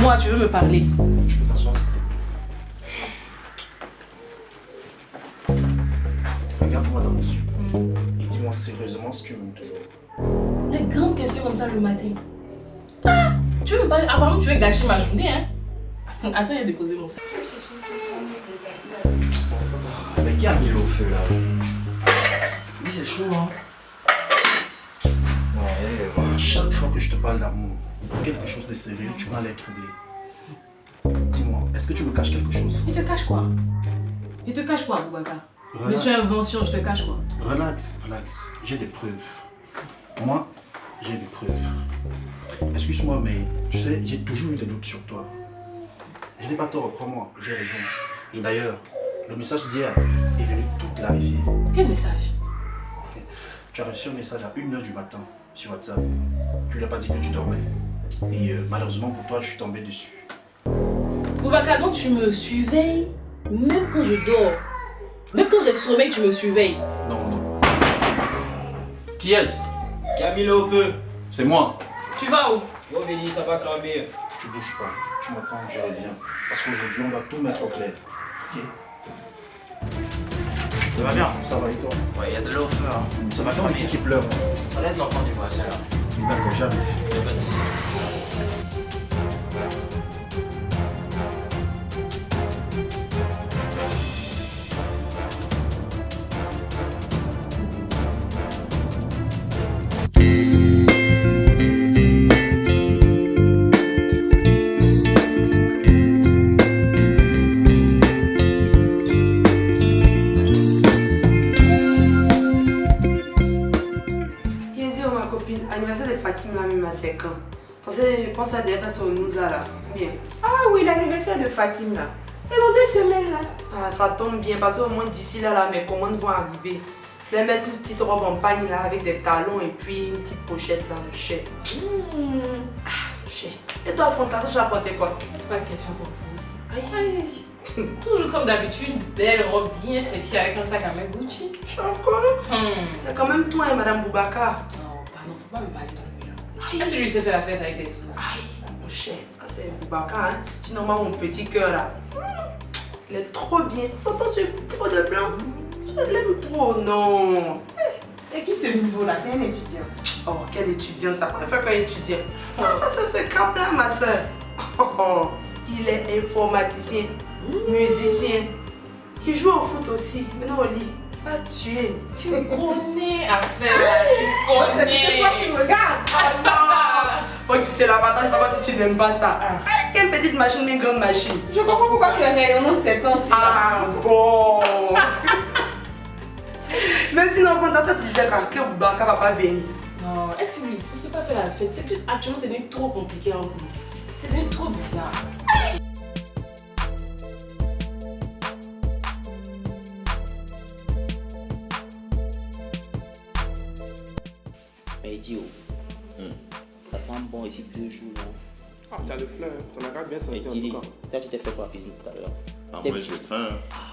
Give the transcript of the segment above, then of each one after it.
Dis-moi, tu veux me parler? Tu peux t'asseoir, s'il te plaît. Regarde-moi dans les yeux. Et dis-moi sérieusement si tu m'aimes toujours. Les grandes questions comme ça le matin. Ah, tu veux me parler? Apparemment, tu veux gâcher ma journée, hein? Attends, il a déposé mon sac. Mais qui a mis l'eau au feu là? Oui, c'est chaud, hein? Non, chaque fois que je te parle d'amour, quelque chose de sérieux, tu vas l'air troublé. Dis-moi, est-ce que tu me caches quelque chose? Il te cache quoi? Il te cache quoi, Boubacar? Relax. Monsieur Invention, je te cache quoi? Relax, relax. J'ai des preuves. Moi, j'ai des preuves. Excuse-moi, mais tu sais, j'ai toujours eu des doutes sur toi. Je n'ai pas tort, crois-moi, j'ai raison. Et d'ailleurs, le message d'hier est venu tout clarifier. Quel message? Tu as reçu un message à 1h du matin sur WhatsApp. Tu lui as pas dit que tu dormais. Et malheureusement pour toi, je suis tombé dessus. Boubacar, donc tu me surveilles même quand je dors. Même quand j'ai sommeil, tu me surveilles. Non, non. Qui est-ce? Qui a mis l'eau au feu? C'est moi. Tu vas où? Yo, Béni, ça va cramer. Tu bouges pas. Tu m'attends, je reviens. Parce qu'aujourd'hui, on va tout mettre au clair. Ok? Ça va bien? Ça va et toi? Ouais, il y a de l'eau au feu. Hein. Ça va toi qui pleure. Ça va être l'enfant du voisin là. D'accord, j'arrive. Il n'y a pas de soucis. Anniversaire de Fatim là même à 5 ans. Pense à des fois sur nous là. Bien. Ah oui, l'anniversaire de Fatim là. C'est dans 2 semaines là. Ah, ça tombe bien parce qu'au moins d'ici là, mes commandes vont arriver. Je vais mettre une petite robe en pagne là avec des talons et puis une petite pochette dans le chèque. Chèque. Et toi, Fontaine, j'ai apporté quoi? C'est pas une question pour vous. Aïe. Toujours comme d'habitude, une belle robe bien sexy avec un sac à main Gucci. Je suis encore. C'est quand même toi, hein, Madame Boubacar. Non, pardon, faut pas me parler de lui là. Est-ce que lui s'est fait la fête avec les autres? Aïe, mon cher, c'est Boubacar, hein. Sinon, moi, mon petit cœur là, il est trop bien. S'entend sur trop de blanc. Je l'aime trop, non. C'est qui ce nouveau là? C'est un étudiant. Oh, quel étudiant, ça préfère qu'un étudiant. C'est ce cap là, ma soeur. Oh, il est informaticien, musicien. Il joue au foot aussi. Maintenant, au lit, il va tuer. Tu connais affaire là, tu connais. C'est toi qui me regardes. Oh non! Faut quitter la bataille, papa, si tu n'aimes pas ça. Quelle petite machine, mais grande machine. Je comprends pourquoi tu es rayonnant de ces temps-ci. Ah bon! Mais sinon, quand tu disais que Boubacar va pas venir. Non, est-ce que lui, il s'est pas fait la fête? C'est plus actuellement, c'est devenu trop compliqué entre nous. C'est devenu trop bizarre. Mais idiot, ça sent bon ici 2 jours là. Ah, t'as le fleur, ça n'a qu'à bien Mais sentir en Didi, tout cas. toi tu t'es fait pour la cuisine tout à l'heure. Ah, moi j'ai faim.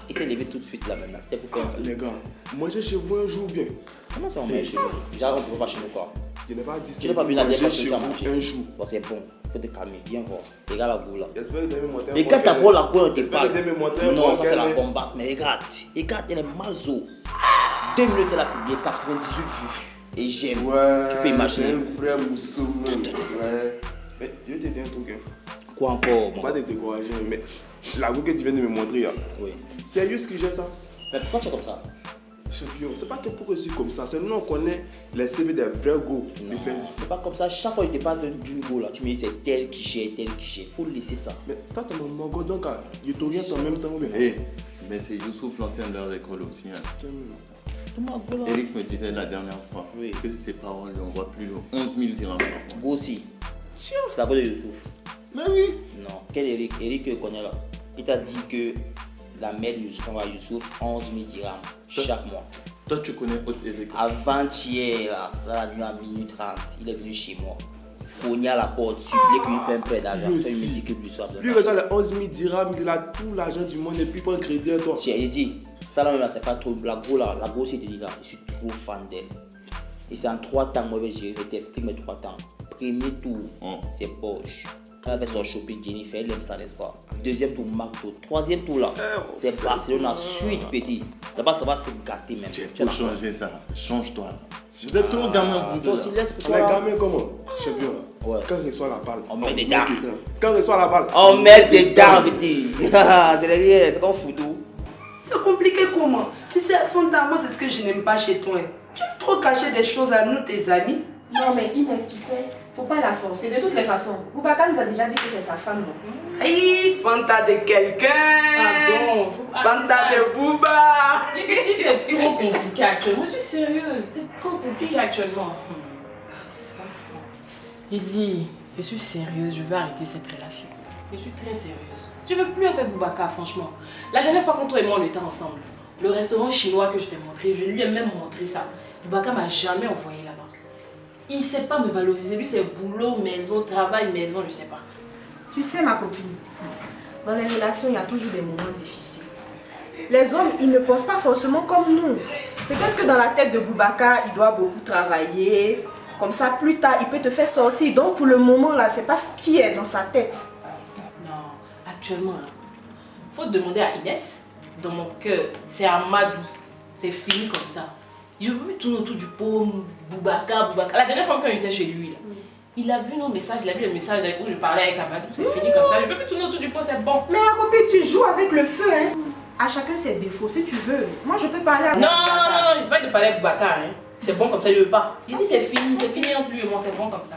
Il s'est levé tout de suite là maintenant, c'était pour faire. Ah, les gars, manger chez vous un jour bien. Comment ça on mange chez nous? Déjà on peut pas chez nous quoi. Je n'ai pas dit ça. Tu n'as pas vu la dernière fois que chez tu as vous mangé. un jour. Bon c'est bon, faut te calmer, viens voir. Regarde la goût là. J'espère que tu as mis mon thème. Regarde ta boule la goût on te parle. J'espère que tu as mis mon thème. Non, ça c'est la bombasse, mais regarde, elle est malzo. 2 minutes elle a publié 98 vues. Et j'aime. Ouais, Tu peux imaginer. c'est un vrai mousseau. Ouais. Mais je t'ai dit un truc. Hein. Quoi encore Pas de te décourager, mais la goût que tu viens de me montrer là. Oui. C'est juste que j'ai ça. Mais pourquoi tu es comme ça? Champion, c'est pas que pour que je suis comme ça. C'est nous on connaît les CV des vrais go de faire ici. C'est pas comme ça, chaque fois que je te parle d'une go là, tu me dis c'est tel qui gère, faut laisser ça. Mais ça, t'es mon go donc je t'oriente en même temps. Hé, mais c'est Youssouf, l'ancien de leur école aussi. Hein. Eric me disait la dernière fois Oui. que ses parents lui envoient plus de 11 000 dirhams par mois. Go aussi. C'est la voix de Youssouf. Mais oui. Non, quel Eric? Eric connaît là. Il t'a dit que la mère de Youssouf envoie Youssouf 11 000 dirhams chaque mois. Toi tu connais autre Eric. Avant-hier, là, la nuit à minuit 30, il est venu chez moi. Cogné à la porte, supplier qu'il lui fait un prêt d'argent. Lui Ça, il me aussi. dit que lui soit Lui, il reçoit les 11 000 dirhams, il a tout l'argent du monde et puis il prend crédit à toi. Tiens, il dit, ça là même là, c'est pas trop. La go là, la go aussi te dit là, je suis trop fan d'elle. Et c'est en 3 temps, moi je t'explique mes 3 temps. Premier tour, c'est poche. Quand elle fait son shopping, Jennifer, elle aime ça, n'est-ce pas? Deuxième tour, McDo. Troisième tour là, c'est Barcelone ensuite, petit. D'abord, ça va se gâter même. Tu faut changer ça. Change-toi. Vous êtes trop gamin, vous deux. Toi aussi, laisse Les gamins comment? Champion. Ouais. Quand il reçoit la balle, On met des dames. Quand il reçoit la balle, On met des dents, petit. C'est comme foudou. C'est compliqué comment? Tu sais, Fanta, moi c'est ce que je n'aime pas chez toi. Hein. Tu aimes trop cacher des choses à nous, tes amis. Non, mais Inès, tu sais, faut pas la forcer. De toutes les façons, Boubacar nous a déjà dit que c'est sa femme, non? Aïe, Fanta de quelqu'un. Pardon. Fanta de Bouba. C'est trop compliqué actuellement. Je suis sérieuse. C'est trop compliqué actuellement. Il dit, je suis sérieuse, je veux arrêter cette relation. Je suis très sérieuse. Je veux plus être avec Boubacar, franchement. La dernière fois quand toi et moi on était ensemble, le restaurant chinois que je t'ai montré, je lui ai même montré ça. Boubacar m'a jamais envoyé là-bas. Il sait pas me valoriser. Lui, c'est boulot, maison, travail, maison, je sais pas. Tu sais, ma copine, dans les relations, il y a toujours des moments difficiles. Les hommes, ils ne pensent pas forcément comme nous. Peut-être que dans la tête de Boubacar, il doit beaucoup travailler. Comme ça, plus tard, il peut te faire sortir. Donc, pour le moment, là, c'est pas ce qui est dans sa tête. Non, actuellement, faut demander à Inès. Dans mon cœur, c'est Amadou. C'est fini comme ça. Je veux plus tourner autour du pauvre Boubacar. La dernière fois quand il était chez lui, là, il a vu nos messages, il a vu le message où je parlais avec Amadou. C'est fini comme ça. Je veux plus tourner autour du pauvre, c'est bon. Mais ma copine, tu joues avec le feu, hein. À chacun ses défauts, si tu veux. Moi, je peux parler avec Non, Boubacar. je ne veux pas te parler avec Boubacar. Hein. C'est bon comme ça, je veux pas. Il dit c'est fini entre lui et moi, c'est bon comme ça.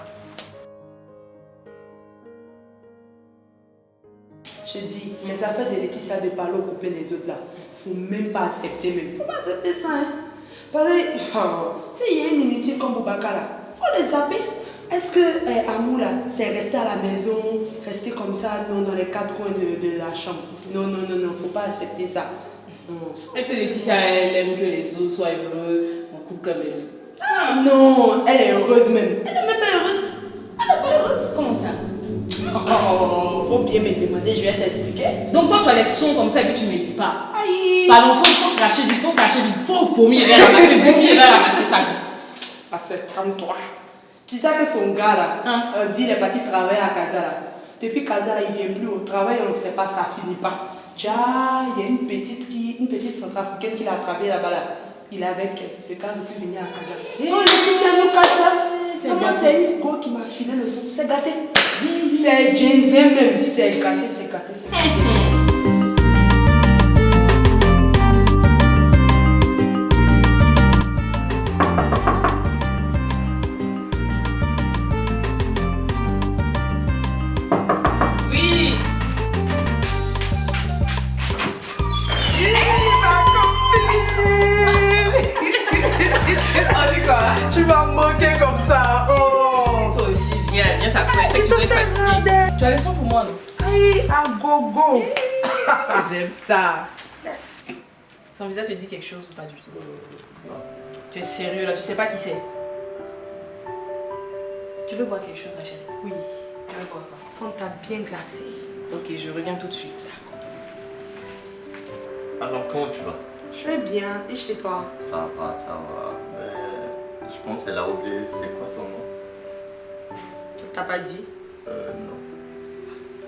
Je dis, les affaires de Laetitia de parler aux copains des autres là, faut même pas accepter même. Faut pas accepter ça, hein. Parce que, s'il y a une inutile comme Boubacar là, faut les zapper. Est-ce que Amou là, c'est rester à la maison, rester comme ça, non, dans les quatre coins de la chambre? Non, faut pas accepter ça. Non. Est-ce que Laetitia, elle aime que les autres soient heureux, on coupe comme elle? Ah non, elle est heureuse même. Elle n'est même pas heureuse. Elle n'est pas heureuse. Comment ça? Oh, faut bien me demander, je vais t'expliquer. Donc quand tu as les sons comme ça et que tu ne me dis pas. Aïe. Pardon, faut cracher vite, faut vomir et ramasser ça vite. Parce que, calme-toi. Tu sais que son gars là, on dit il est parti travailler à Casa là. Depuis Casa là, il vient plus au travail, on ne sait pas, ça finit pas. Déjà, il y a une petite centrafricaine qui l'a attrapé là-bas là. Il est avec elle, le gars ne peut plus venir à Casa. Oh, Laetitia nous cache ça. Moi, c'est une go qui m'a filé le son, c'est gâté. C'est Jensen même, c'est gâté. Oui. Oh, c'est quoi? Tu m'as moqué comme ça. Oh. Toi aussi, viens t'asseoir. Je sais que tu dois être fatiguée. Tu as le son pour moi, non? Aïe, à gogo. J'aime ça. Yes. Son visage te dit quelque chose ou pas du tout? Tu es sérieux là, tu sais pas qui c'est? Tu veux boire quelque chose, ma chérie? Oui, Tu veux boire quoi? Fanta bien glacée. Ok, je reviens tout de suite. Alors, comment tu vas? Je vais bien, et chez toi? Ça va. Mais je pense qu'elle a oublié. C'est quoi ton nom? T'as pas dit? Non.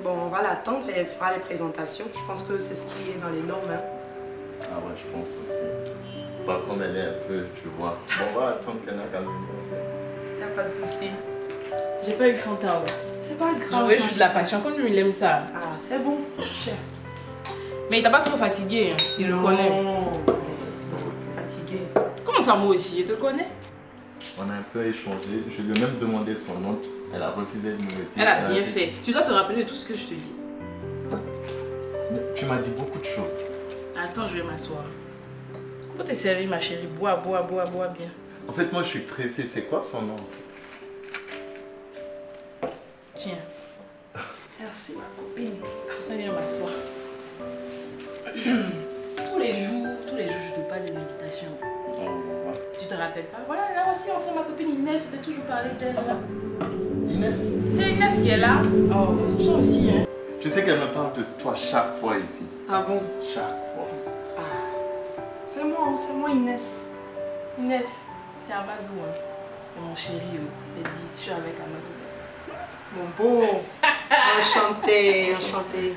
Bon, on va l'attendre et elle fera les présentations. Je pense que c'est ce qui est dans les normes. Hein. Ah ouais, je pense aussi. Bah, comme elle est un peu, tu vois. Bon, on va attendre qu'elle n'a qu'à venir. Y'a pas de souci. J'ai pas eu Fanta. C'est pas grave. J'aurais juste de la passion, comme lui il aime ça. Ah, c'est bon, cher. Mais il t'a pas trop fatigué, hein. Il le connaît. Non, c'est fatigué. Comment ça, moi aussi? Je te connais? On a un peu échangé. Je lui ai même demandé son nom. Elle a refusé de me le dire. Elle a bien dit- fait. Tu dois te rappeler de tout ce que je te dis. Mais tu m'as dit beaucoup de choses. Attends, je vais m'asseoir. Faut te servir, ma chérie. Bois bien. En fait, moi, je suis pressé. C'est quoi son nom? Tiens, Merci, ma copine. viens m'asseoir. tous les jours, je te parle de l'invitation. Tu te rappelles pas? Voilà, là aussi, enfin, ma copine Inès, je t'ai toujours parlé d'elle. Là. Inès. C'est Inès qui est là. Oh, toi aussi, hein. Tu sais qu'elle me parle de toi chaque fois ici. Ah bon? Chaque fois. C'est moi Inès. Inès, c'est Amadou, hein. C'est mon chéri, je t'ai dit, je suis avec Amadou. Mon beau. Enchantée, enchantée.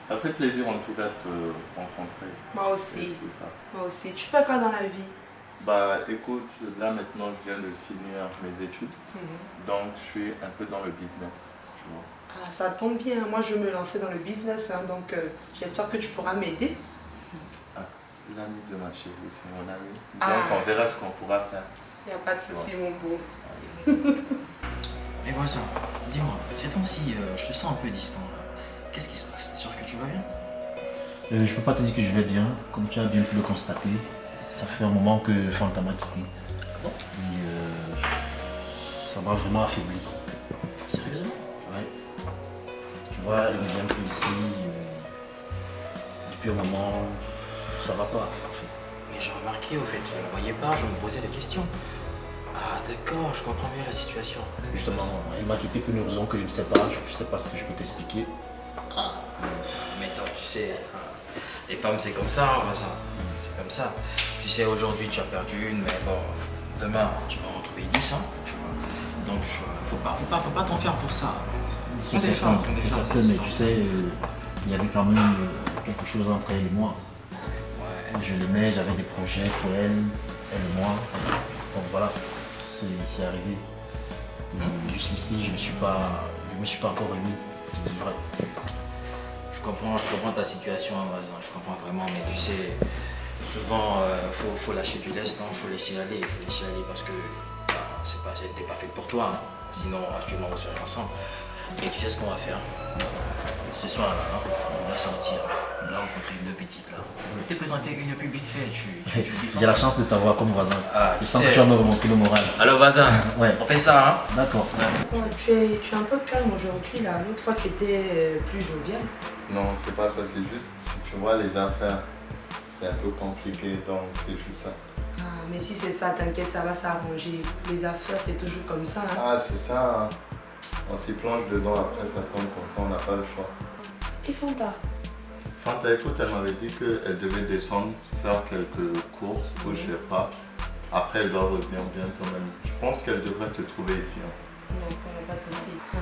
Ça fait plaisir en tout cas de te rencontrer. Moi et aussi. tout ça. Moi aussi. Tu fais quoi dans la vie? Bah écoute, là maintenant je viens de finir mes études. Donc je suis un peu dans le business, tu vois. Ah, ça tombe bien. Moi, je me lançais dans le business, hein, donc j'espère que tu pourras m'aider. Ah, l'ami de ma chérie, c'est mon ami. Donc Ah. on verra ce qu'on pourra faire. Il n'y a pas de souci, mon beau. Mais voisin, dis-moi, ces temps-ci, je te sens un peu distant là. Qu'est-ce qui se passe? T'es sûr que tu vas bien? Je peux pas te dire que je vais bien, comme tu as bien pu le constater. Ça fait un moment que Fanta m'a quitté. Et ça m'a vraiment affaibli. Sérieusement? Ouais. Tu vois, elle ne vient plus ici. Depuis un moment, ça va pas. En fait. Mais j'ai remarqué au fait, je ne la voyais pas, je me posais la question. Ah d'accord, je comprends bien la situation. Justement, elle m'a quitté pour une raison que je ne sais pas. Je ne sais pas ce que je peux t'expliquer. Mais toi, tu sais, les femmes c'est comme ça, voisin. C'est comme ça. Tu sais, aujourd'hui tu as perdu une, mais bon, demain tu vas en retrouver 10, hein, tu vois. Donc faut pas t'en faire pour ça. C'est certain, mais tu sais, il y avait quand même quelque chose entre elle et moi. Ouais. Je l'aimais, j'avais des projets pour elle et moi. Donc voilà, c'est arrivé. Et jusqu'ici, je me suis pas encore remis. C'est vrai. Je comprends ta situation, voisin, je comprends vraiment, mais tu sais, souvent faut lâcher du lest, non, faut laisser aller parce que t'es pas fait pour toi, hein. Sinon actuellement on serait ensemble. Et tu sais ce qu'on va faire? Ce soir là, hein, on va sortir, on va rencontrer deux petites là. Je vais te présenter une pub vite fait, tu J'ai la chance de t'avoir comme voisin. Ah, Je sens que tu vas me remonter le moral. Alors voisin, Ouais. on fait ça, hein? D'accord. Oh, tu es un peu calme aujourd'hui, là. L'autre fois, tu étais plus jovial. Non, c'est pas ça, c'est juste, tu vois, les affaires, c'est un peu compliqué, donc c'est juste ça. Ah, mais si c'est ça, t'inquiète, ça va s'arranger. Les affaires, c'est toujours comme ça, hein. Ah, c'est ça, hein. On s'y plonge dedans, après ça tombe comme ça, on n'a pas le choix. Et Fanta? Fanta, écoute, elle m'avait dit qu'elle devait descendre, faire quelques courses, ou je sais pas. Après, elle doit revenir bientôt même. Je pense qu'elle devrait te trouver ici. Hein. Non, il n'y a pas de souci. Ah,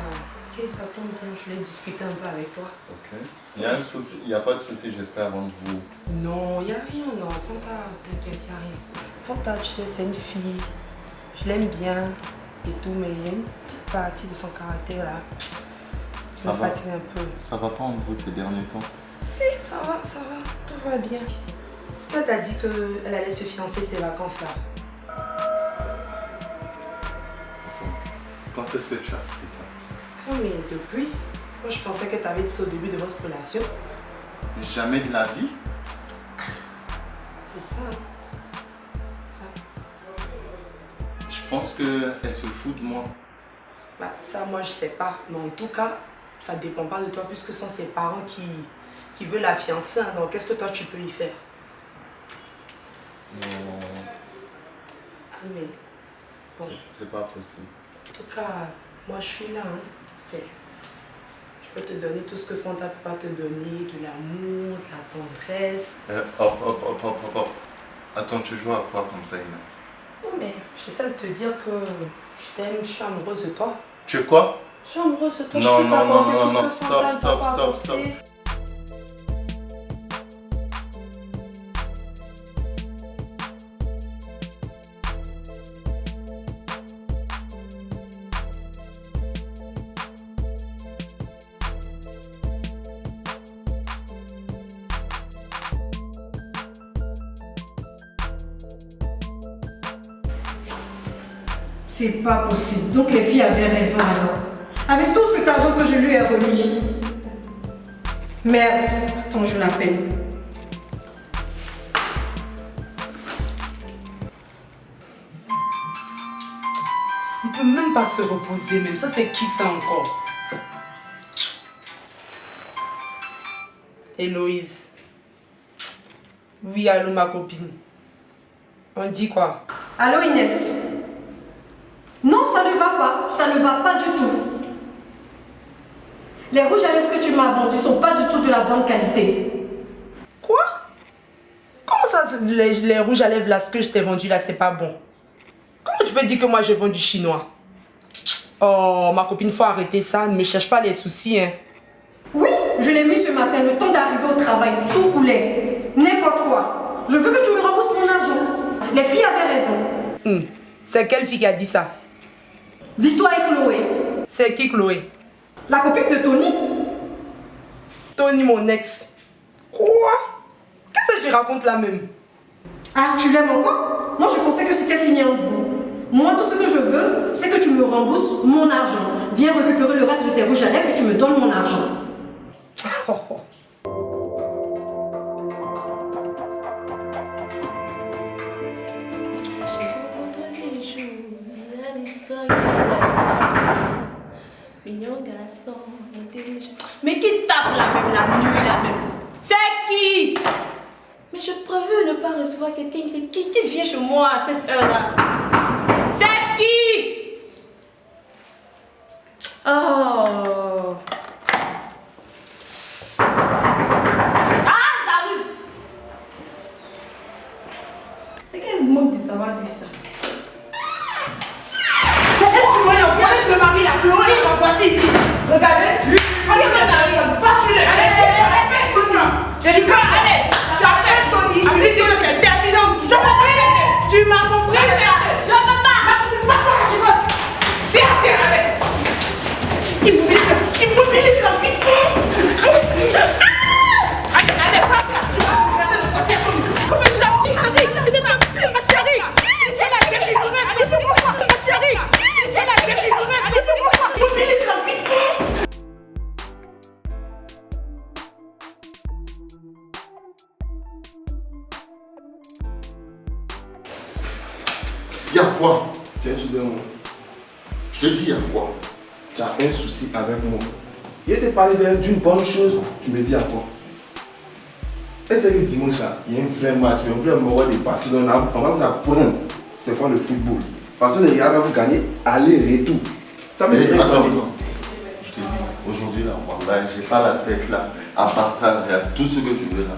ok, ça tombe bien, je voulais discuter un peu avec toi. Ok. Il y a un souci, il n'y a pas de souci, j'espère, entre vous. Non, il n'y a rien, non. Fanta, t'inquiète, il n'y a rien. Fanta, tu sais, c'est une fille. Je l'aime bien et tout, mais il y a une petite partie de son caractère là. Ça me fatigue un peu. Ça va pas entre vous ces derniers temps? Si, ça va, tout va bien. Est-ce qu'elle t'a dit qu'elle allait se fiancer ces vacances là? Quand est-ce que tu as appris ça? Ah, mais depuis, moi je pensais que t'avais dit ça au début de votre relation. Jamais de la vie? C'est ça. Je pense qu'elle se fout de moi. Bah, ça, moi je sais pas. Mais en tout cas, ça dépend pas de toi puisque ce sont ses parents qui veulent la fiancer. Hein. Donc qu'est-ce que toi tu peux y faire? Non, Ah, mais bon. c'est pas possible. En tout cas, moi je suis là. Hein. C'est... Je peux te donner tout ce que Fanta peut pas te donner, de l'amour, de la tendresse. Hop. Attends, tu joues à quoi comme ça, Inès? Non mais j'essaie de te dire que je t'aime, je suis amoureuse de toi. Tu es quoi? Je suis amoureuse de toi, Non, je peux non, t'apporter non, tout non, ce que Fanta stop, peut pas stop. apporter. C'est pas possible. Donc les filles avaient raison alors. Avec tout cet argent que je lui ai remis. Merde. Attends, je l'appelle. Il peut même pas se reposer même. Ça c'est qui ça encore? Héloïse. Oui, allô ma copine. On dit quoi? Allô Inès? Non, ça ne va pas. Ça ne va pas du tout. Les rouges à lèvres que tu m'as vendus sont pas du tout de la bonne qualité. Quoi? Comment ça, les rouges à lèvres là, ce que je t'ai vendu là, c'est pas bon? Comment tu peux dire que moi j'ai vendu chinois? Oh, ma copine, faut arrêter ça. Ne me cherche pas les soucis, hein. Oui, je l'ai mis ce matin, le temps d'arriver au travail, tout coulait. N'importe quoi. Je veux que tu me rembourses mon argent. Les filles avaient raison. C'est quelle fille qui a dit ça? Victoire et Chloé. C'est qui, Chloé? La copine de Tony. Tony, mon ex. Quoi? Qu'est-ce que tu racontes là même? Ah, tu l'aimes encore? Moi, je pensais que c'était fini entre vous. Moi, tout ce que je veux, c'est que tu me rembourses mon argent. Viens récupérer le reste de tes rouges à lèvres et tu me donnes mon argent. Mignon garçon, intelligent. Mais qui tape là même la nuit là même? C'est qui? Mais je préfère ne pas recevoir quelqu'un qui vient chez moi à cette heure-là. C'est qui? Oh. Ah, j'arrive. C'est quel manque de savoir vu ça? C'est elle qui m'a envoyé le mari, la Chloé, la voici ici. Regardez, lui, passe-le. Allez, tout-moi. Je dis quoi? Allez, tu appelles Tony, tu lui dis que c'est terminant. Tu m'as compris? Tu m'as compris? Je ne veux pas. Passe-moi la chicotte. Tiens, allez. Immobilise la fille. Allez, frappe là. Comment je la fille? Allez, ma chérie. C'est la chérie. Ma chérie. C'est la chérie. Immobilise la fille. Y'a quoi? Tiens, excusez-moi. Je te dis, y'a quoi? Tu as un souci avec moi. Il te parlé d'une bonne chose, tu me dis à quoi? Est-ce que dimanche là, il y a un vrai match, un vrai moment de Barcelone, on va vous apprendre c'est quoi le football. Parce que les gars vont vous gagner aller-retour. Attends. Je te dis, aujourd'hui là, voilà, j'ai pas la tête là, à part ça, tout ce que tu veux là.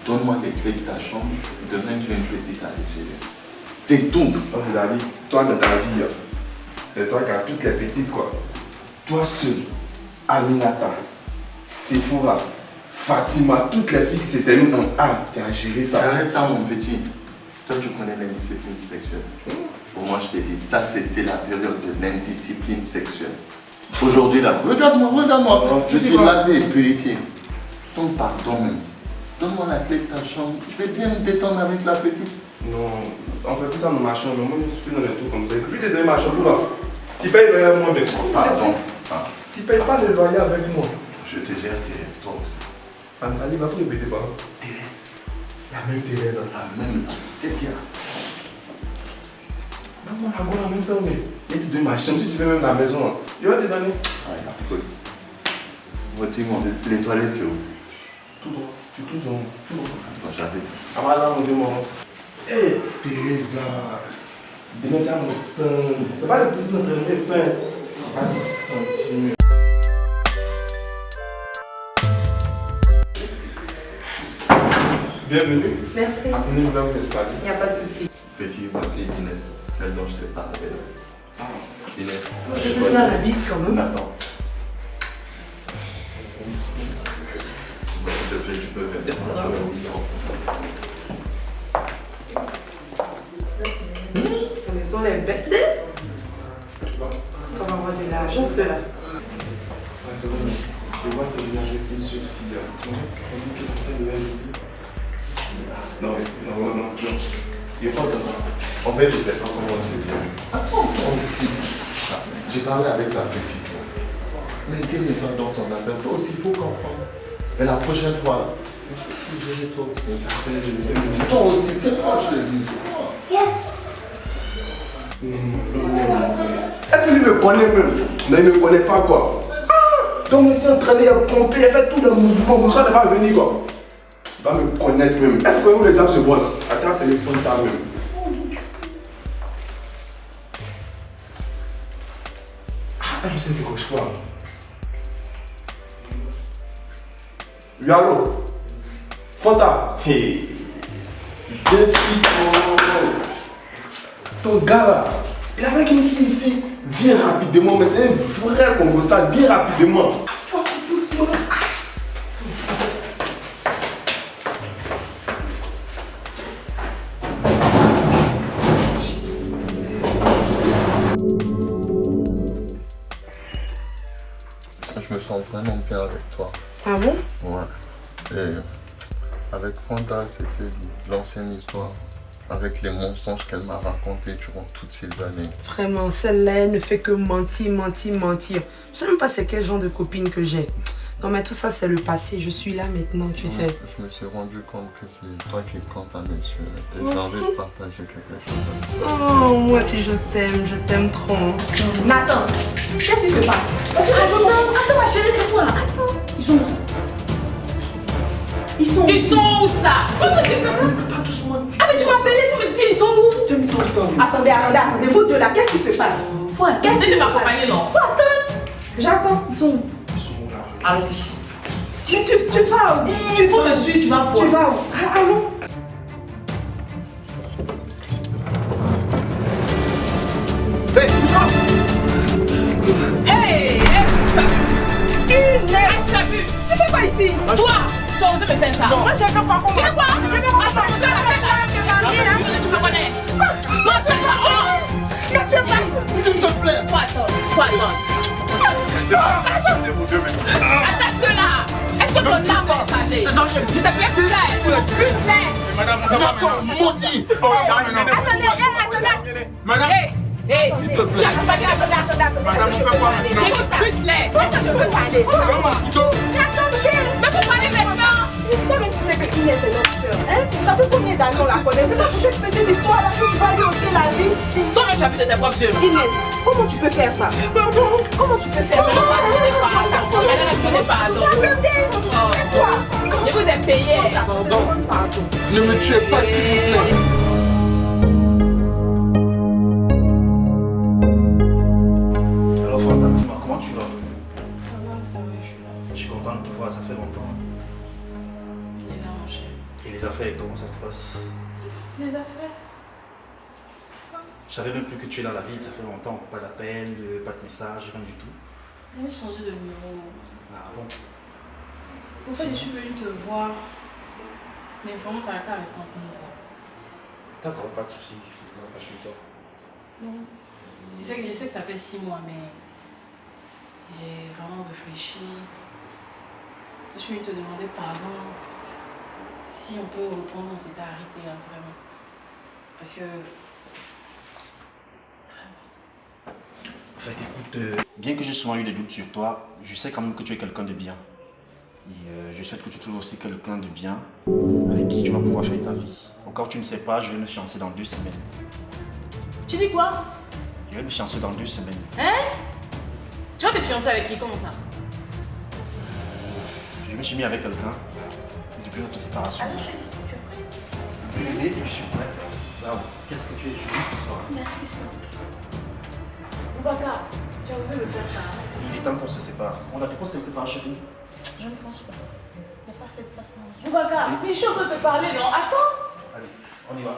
Donne-moi les clés de ta chambre, demain je vais une petite Algérie. C'est tout. Oh, Dali, toi dans ta vie, c'est toi qui as toutes les petites quoi. Toi seul, Aminata, Sephora, Fatima, toutes les filles qui se terminent en A, tu as géré ça. Arrête ça mon petit. Toi tu connais l'indiscipline sexuelle. Pour moi je t'ai dit, ça c'était la période de l'indiscipline sexuelle. Aujourd'hui là, regarde-moi, je suis lavé et purifié. Donc pardon même. Donne-moi la clé de ta chambre, je vais bien me détendre avec la petite. Non, on fait plus ça dans ma chambre, moi je suis plus dans les trucs comme ça. Et puis tu donnes ma chambre là. Tu payes le loyer avec moi, mais Pardon. tu payes pas le loyer avec moi. Je te gère Thérèse, toi aussi. Allez, va vous répéter pas. Thérèse. La même Thérèse. La même, c'est bien. Donne-moi la gueule en même temps, mais. Et tu donnes ma chambre, si tu veux même la maison, je vais te donner. Ah, il a folle. Dis-moi, les toilettes c'est où? Tout droit, tu touches en. Tout droit. Attends, j'arrive. Ah, voilà, mon démon. Hé, Teresa. Demain, tu as mon temps. C'est pas le plaisir d'entraîner fin. C'est pas des sentiments. Bienvenue. Merci. Venez vous installer. Il n'y a pas de souci. Petit, voici Inès, celle dont je t'ai parlé. Inès. Je te donne la bise quand même. Attends. S'il te plaît, tu peux venir. On sont les bêtes. On va avoir de l'argent, ceux-là. Ah, c'est bon. Je vois que tu viens avec une seule fille. Non, il n'y a pas de temps. En fait, je ne sais pas comment te dire. Attends, toi aussi. J'ai parlé avec la petite. Mais dis les gens dans ton affaire. Toi aussi, il faut comprendre. Mais la prochaine fois, je vais toi aussi. C'est toi aussi, c'est moi, je te dis. C'est moi. Est-ce que lui me connaît même? Non, il ne me connaît pas quoi. Donc il s'est entraîné à pomper, il a fait tout le mouvement, comme ça il va venir quoi. Il va me connaître même. Est-ce que vous les gens se bossent? Attends, téléphone ta même. Ah, je sais que je crois. Oui, allô? Fanta. Hey. Ton gars là, il est avec une fille ici. Viens rapidement, mais c'est un vrai conversation. Viens rapidement. Doucement. Je me sens vraiment bien avec toi. Ah bon? Ouais. Et avec Fanta, c'était l'ancienne histoire. Avec les mensonges qu'elle m'a racontés durant toutes ces années. Vraiment, celle-là, elle ne fait que mentir, mentir, mentir. Je sais même pas c'est quel genre de copine que j'ai. Non mais tout ça c'est le passé, je suis là maintenant, tu sais. Je me suis rendu compte que c'est toi qui comptes à mes yeux. Et j'ai envie de partager quelque chose avec toi. Oh, moi aussi je t'aime trop. Nathan, qu'est-ce qui se passe? Attends ma chérie, c'est quoi là? Attends, ils sont où ça? Ils sont où ça? Ah mais tu m'as appelé, tu me dis ils sont où? Attendez, vous deux là, qu'est-ce qui se passe? Faut attendre de m'accompagner, non? Faut attendre. J'attends, ils sont où? Allons-y. Mais tu vas où? Tu faut me suivre, tu vas voir. Tu vas où? Allons. Hey, Inès, t'as vu? Tu fais quoi ici? Toi, tu as osé me faire ça. Moi j'ai fait quoi? Tu fais quoi? Tu me connais? S'il te plaît. Faut attendre. Attache-la. Est-ce que ton arme est chargée? Je te fais plaire. Madame, on va maintenant. Maudit. Attendez. Madame. Hey, s'il te plaît. Attendez. Madame, on fait quoi maintenant? Écoute-les. Pourquoi je peux parler? Attendez. Mais faut parler maintenant. Toi-même, tu sais que Inès est notre soeur. Hein? Ça fait combien d'années on la connaît? C'est pas pour cette petite histoire-là que tu vas lui ôter la vie. Toi-même, tu as vu de tes propres yeux. Inès, comment tu peux faire ça? Comment tu peux faire ça? Pardon. C'est quoi? Je vous ai payé. Pardon. Ne me tuez pas, s'il vous plaît. Alors Fanta, dis-moi, comment tu vas? Ça va, je suis là. Je suis content de te voir, ça fait longtemps. Il est là, mon chéri. Et les affaires, comment ça se passe? Les affaires? Je savais même plus que tu es dans la ville, ça fait longtemps. Pas d'appel, pas de message, rien du tout. J'avais changé de numéro. Ah bon? En fait, je suis venue te voir. Mais vraiment, ça n'a qu'à rester entre nous. D'accord, pas de soucis, je suis toi. Non. Je sais que ça fait 6 mois, mais j'ai vraiment réfléchi. Je suis venue te demander pardon. Si on peut reprendre, on s'était arrêté, hein, vraiment. Parce que... En fait, écoute, bien que j'ai souvent eu des doutes sur toi, je sais quand même que tu es quelqu'un de bien. Et je souhaite que tu trouves aussi quelqu'un de bien avec qui tu vas pouvoir faire ta vie. Encore tu ne sais pas, je vais me fiancer dans 2 semaines. Tu dis quoi? Je vais me fiancer dans 2 semaines. Hein? Tu vas te fiancer avec qui? Comment ça? Je me suis mis avec quelqu'un depuis notre séparation. Bébé, je suis prêt. Bravo. Qu'est-ce que tu es jolie ce soir? Merci, Boubacar, tu as osé me faire ça. Il est temps qu'on se sépare. On a déposé quelque part, chérie. Je ne pense pas. Il n'y a pas cette façon. Boubacar, mais je suis en train de te parler, non? Attends! Allez, on y va.